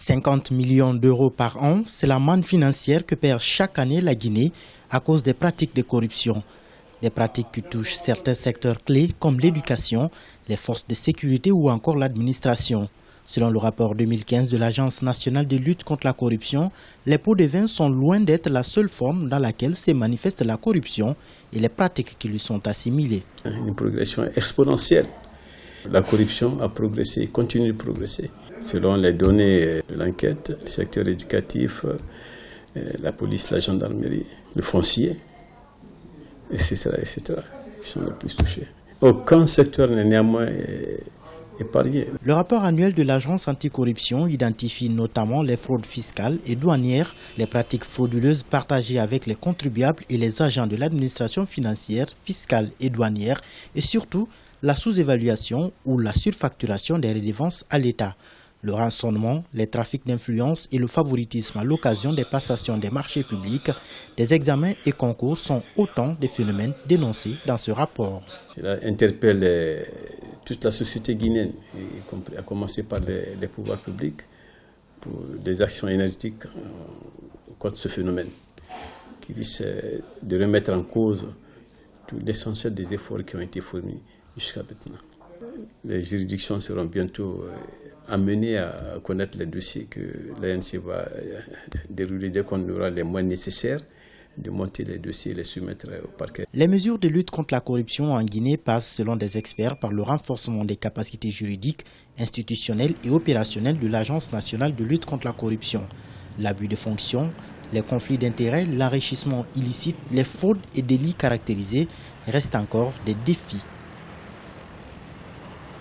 50 millions d'euros par an, c'est la manne financière que perd chaque année la Guinée à cause des pratiques de corruption. Des pratiques qui touchent certains secteurs clés comme l'éducation, les forces de sécurité ou encore l'administration. Selon le rapport 2015 de l'Agence nationale de lutte contre la corruption, les pots de vin sont loin d'être la seule forme dans laquelle se manifeste la corruption et les pratiques qui lui sont assimilées. Une progression exponentielle. La corruption a progressé et continue de progresser. Selon les données de l'enquête, le secteur éducatif, la police, la gendarmerie, le foncier, etc., qui sont les plus touchés. Aucun secteur n'est néanmoins épargné. Le rapport annuel de l'agence anticorruption identifie notamment les fraudes fiscales et douanières, les pratiques frauduleuses partagées avec les contribuables et les agents de l'administration financière, fiscale et douanière, et surtout la sous-évaluation ou la surfacturation des redevances à l'État. Le rançonnement, les trafics d'influence et le favoritisme à l'occasion des passations des marchés publics, des examens et concours sont autant de phénomènes dénoncés dans ce rapport. Cela interpelle toute la société guinéenne, à commencer par les pouvoirs publics, pour des actions énergiques contre ce phénomène, qui risque de remettre en cause tout l'essentiel des efforts qui ont été fournis jusqu'à maintenant. Les juridictions seront bientôt amenées à connaître les dossiers que l'ANC va dérouler dès qu'on aura les moyens nécessaires de monter les dossiers et les soumettre au parquet. Les mesures de lutte contre la corruption en Guinée passent, selon des experts, par le renforcement des capacités juridiques, institutionnelles et opérationnelles de l'Agence nationale de lutte contre la corruption. L'abus de fonction, les conflits d'intérêts, l'enrichissement illicite, les fraudes et délits caractérisés restent encore des défis